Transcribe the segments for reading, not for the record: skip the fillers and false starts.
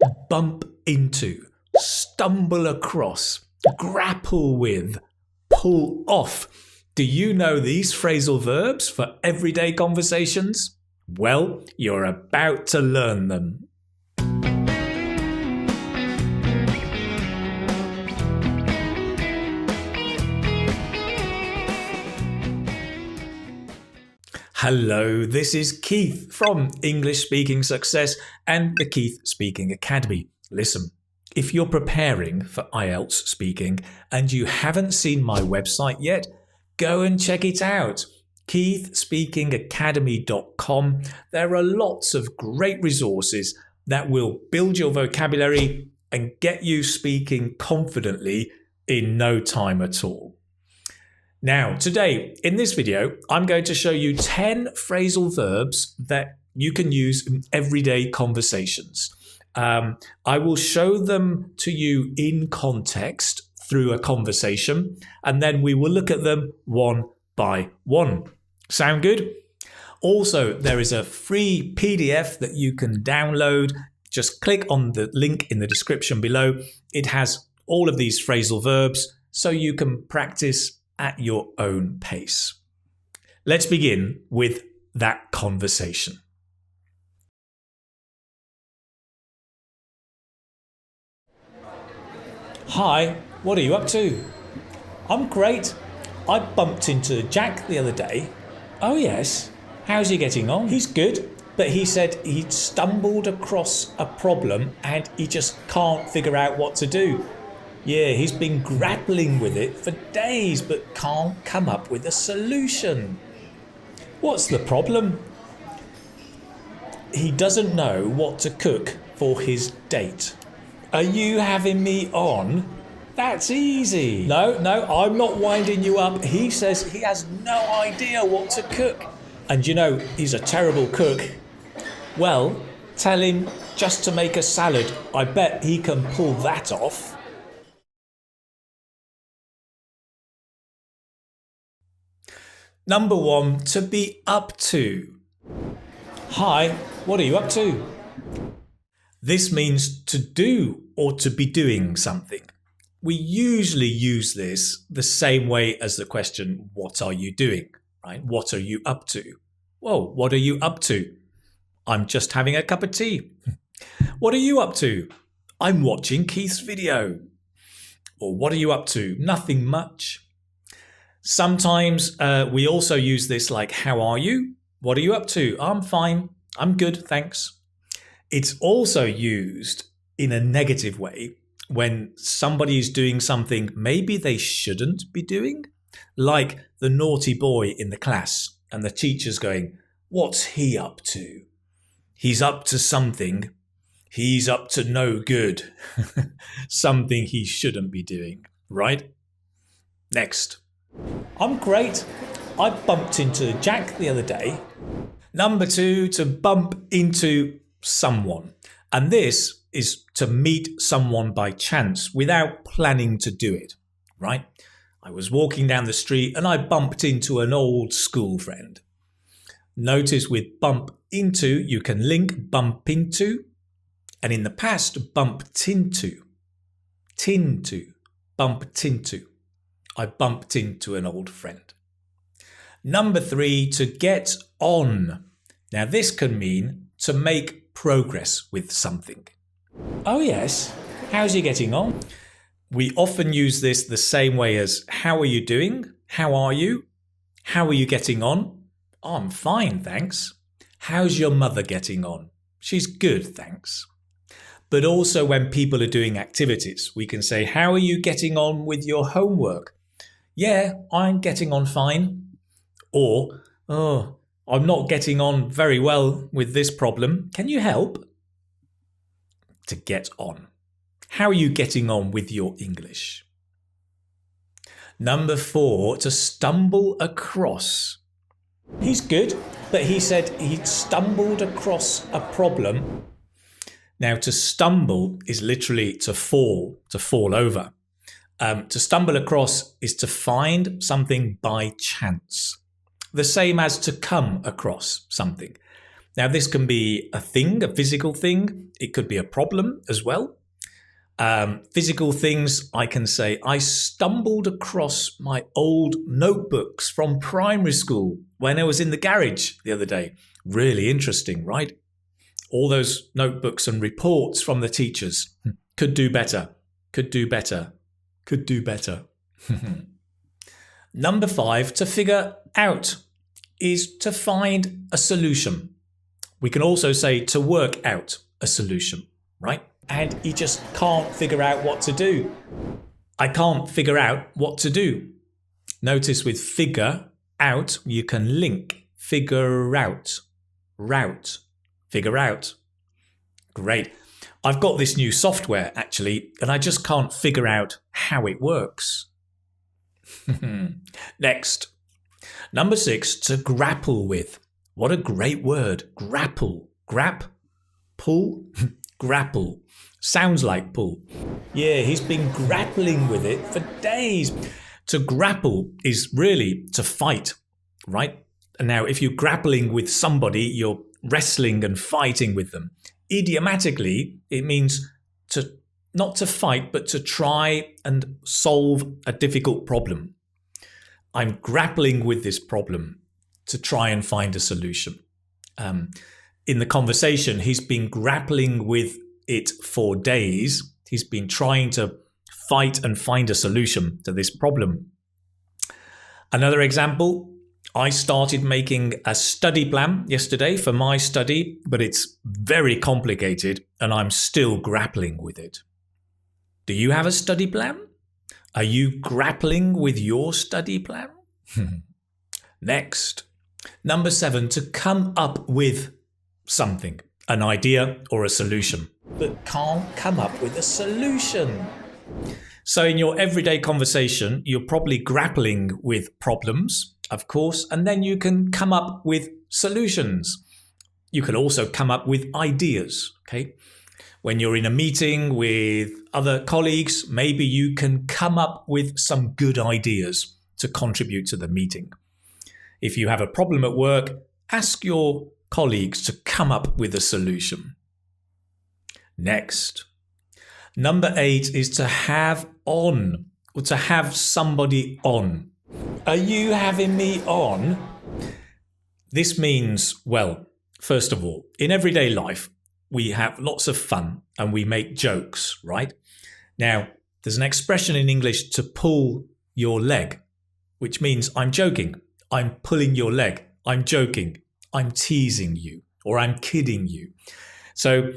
bump into, stumble across, grapple with, pull off. Do you know these phrasal verbs for everyday conversations? Well, you're about to learn them. Hello, this is Keith from English Speaking Success and the Keith Speaking Academy. Listen, if you're preparing for IELTS Speaking and you haven't seen my website yet, go and check it out. keithspeakingacademy.com. There are lots of great resources that will build your vocabulary and get you speaking confidently in no time at all. Now, today, in this video, I'm going to show you 10 phrasal verbs that you can use in everyday conversations. I will show them to you in context through a conversation, and then we will look at them one by one. Sound good? Also, there is a free PDF that you can download. Just click on the link in the description below. It has all of these phrasal verbs so you can practice at your own pace. Let's begin with that conversation. Hi, what are you up to? I'm great. I bumped into Jack the other day. Oh yes, how's he getting on? He's good, but he said he'd stumbled across a problem and he just can't figure out what to do. Yeah, he's been grappling with it for days but can't come up with a solution. What's the problem? He doesn't know what to cook for his date. Are you having me on? That's easy. No, I'm not winding you up. He says he has no idea what to cook. And you know, he's a terrible cook. Well, tell him just to make a salad. I bet he can pull that off. Number 1, to be up to. Hi, what are you up to? This means to do or to be doing something. We usually use this the same way as the question, what are you doing? Right? What are you up to? Whoa, what are you up to? I'm just having a cup of tea. What are you up to? I'm watching Keith's video. Or what are you up to? Nothing much. Sometimes we also use this like, how are you? What are you up to? I'm fine. I'm good, thanks. It's also used in a negative way when somebody is doing something maybe they shouldn't be doing, like the naughty boy in the class and the teacher's going, what's he up to? He's up to something. He's up to no good. Something he shouldn't be doing, right? Next. I'm great. I bumped into Jack the other day. Number 2, to bump into someone. And this is to meet someone by chance without planning to do it, right? I was walking down the street and I bumped into an old school friend. Notice with bump into, you can link bump into, and in the past, bumped into, bumped into. I bumped into an old friend. Number 3, to get on. Now this can mean to make progress with something. Oh yes, how's he getting on? We often use this the same way as how are you doing? How are you? How are you getting on? Oh, I'm fine, thanks. How's your mother getting on? She's good, thanks. But also when people are doing activities, we can say, how are you getting on with your homework? Yeah, I'm getting on fine. Or, oh, I'm not getting on very well with this problem. Can you help? To get on. How are you getting on with your English? Number 4, to stumble across. He's good, but he said he'd stumbled across a problem. Now, to stumble is literally to fall over. To stumble across is to find something by chance. The same as to come across something. Now, this can be a thing, a physical thing. It could be a problem as well. Physical things, I can say, I stumbled across my old notebooks from primary school when I was in the garage the other day. Really interesting, right? All those notebooks and reports from the teachers. Could do better, could do better, could do better. Number 5, to figure out, is to find a solution. We can also say to work out a solution, right? And you just can't figure out what to do. I can't figure out what to do. Notice with figure out, you can link figure out, route, figure out. Great. I've got this new software actually, and I just can't figure out how it works. Next. Number 6, to grapple with. What a great word. Grapple. Pull? Grapple. Sounds like pull. Yeah, he's been grappling with it for days. To grapple is really to fight, right? And now, if you're grappling with somebody, you're wrestling and fighting with them. Idiomatically, it means to not to fight, but to try and solve a difficult problem. I'm grappling with this problem to try and find a solution. In the conversation, he's been grappling with it for days. He's been trying to fight and find a solution to this problem. Another example, I started making a study plan yesterday for my study, but it's very complicated and I'm still grappling with it. Do you have a study plan? Are you grappling with your study plan? Next. Number 7, to come up with something, an idea or a solution, but can't come up with a solution. So in your everyday conversation, you're probably grappling with problems, of course, and then you can come up with solutions. You can also come up with ideas, okay? When you're in a meeting with other colleagues, maybe you can come up with some good ideas to contribute to the meeting. If you have a problem at work, ask your colleagues to come up with a solution. Next. Number 8 is to have on, or to have somebody on. Are you having me on? This means, well, first of all, in everyday life, we have lots of fun and we make jokes, right? Now, there's an expression in English to pull your leg, which means I'm joking. I'm pulling your leg. I'm joking. I'm teasing you, or I'm kidding you. So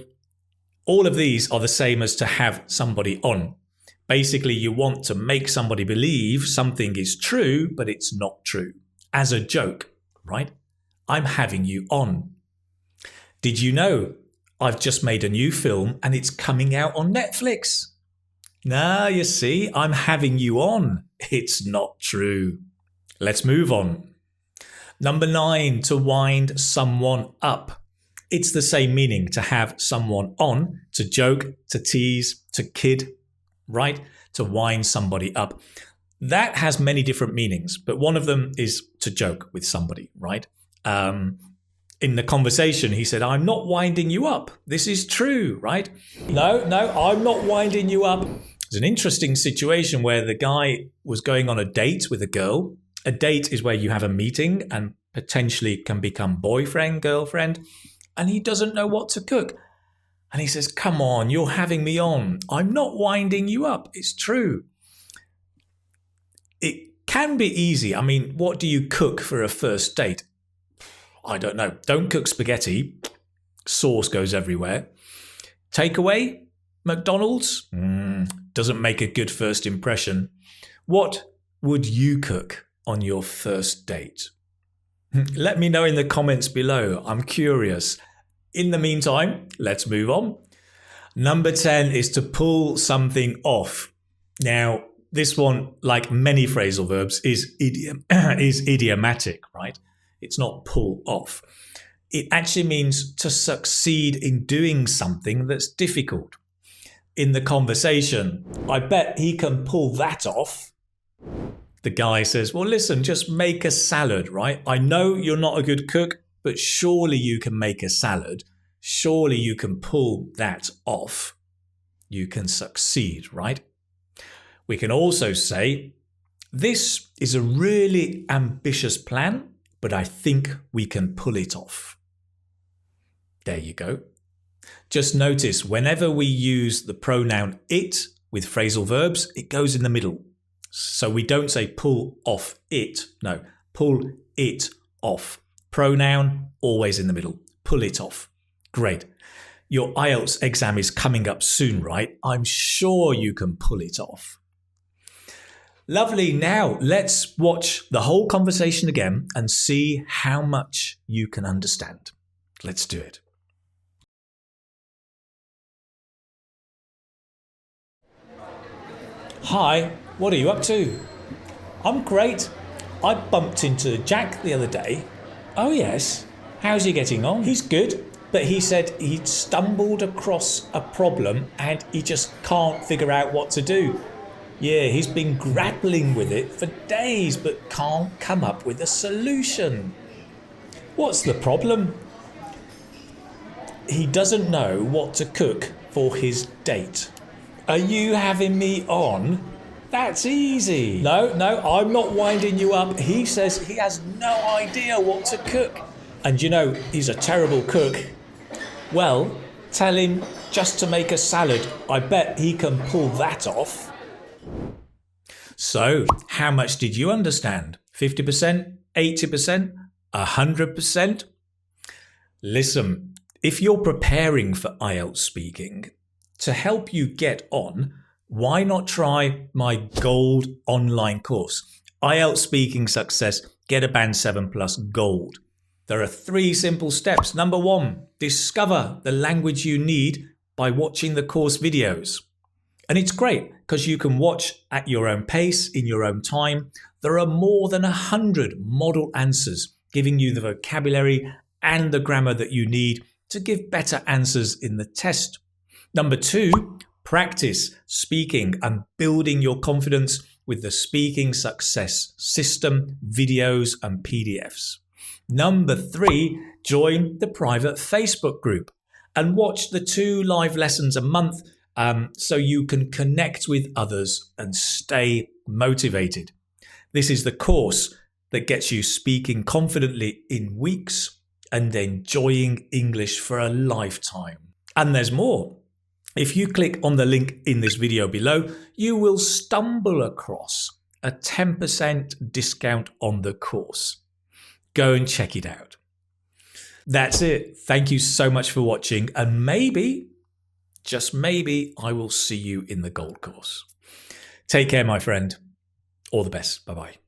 all of these are the same as to have somebody on. Basically, you want to make somebody believe something is true, but it's not true. As a joke, right? I'm having you on. Did you know I've just made a new film and it's coming out on Netflix? Nah, you see, I'm having you on. It's not true. Let's move on. Number 9, to wind someone up. It's the same meaning, to have someone on, to joke, to tease, to kid, right? To wind somebody up. That has many different meanings, but one of them is to joke with somebody, right? In the conversation, he said, I'm not winding you up. This is true, right? No, I'm not winding you up. It's an interesting situation where the guy was going on a date with a girl. A date is where you have a meeting and potentially can become boyfriend, girlfriend, and he doesn't know what to cook. And he says, come on, you're having me on. I'm not winding you up. It's true. It can be easy. I mean, what do you cook for a first date? I don't know. Don't cook spaghetti. Sauce goes everywhere. Takeaway? McDonald's? Doesn't make a good first impression. What would you cook on your first date? Let me know in the comments below. I'm curious. In the meantime, let's move on. Number 10 is to pull something off. Now, this one, like many phrasal verbs, is idiomatic, right? It's not pull off. It actually means to succeed in doing something that's difficult. In the conversation, I bet he can pull that off. The guy says, well, listen, just make a salad, right? I know you're not a good cook, but surely you can make a salad. Surely you can pull that off. You can succeed, right? We can also say, this is a really ambitious plan, but I think we can pull it off. There you go. Just notice whenever we use the pronoun it with phrasal verbs, it goes in the middle. So we don't say pull off it. No, pull it off. Pronoun always in the middle. Pull it off. Great. Your IELTS exam is coming up soon, right? I'm sure you can pull it off. Lovely. Now let's watch the whole conversation again and see how much you can understand. Let's do it. Hi, what are you up to? I'm great. I bumped into Jack the other day. Oh yes, how's he getting on? He's good, but he said he'd stumbled across a problem and he just can't figure out what to do. Yeah, he's been grappling with it for days but can't come up with a solution. What's the problem? He doesn't know what to cook for his date. Are you having me on? That's easy. No, I'm not winding you up. He says he has no idea what to cook. And you know, he's a terrible cook. Well, tell him just to make a salad. I bet he can pull that off. So, how much did you understand? 50%? 80%? 100%? Listen, if you're preparing for IELTS speaking, to help you get on, why not try my gold online course, IELTS Speaking Success, Get a Band 7 Plus Gold. There are 3 simple steps. Number 1, discover the language you need by watching the course videos. And it's great because you can watch at your own pace, in your own time. There are more than 100 model answers giving you the vocabulary and the grammar that you need to give better answers in the test. Number 2, practice speaking and building your confidence with the Speaking Success system, videos and PDFs. Number 3, join the private Facebook group and watch the 2 live lessons a month so you can connect with others and stay motivated. This is the course that gets you speaking confidently in weeks and enjoying English for a lifetime. And there's more. If you click on the link in this video below, you will stumble across a 10% discount on the course. Go and check it out. That's it. Thank you so much for watching, and maybe, just maybe, I will see you in the gold course. Take care, my friend. All the best. Bye-bye.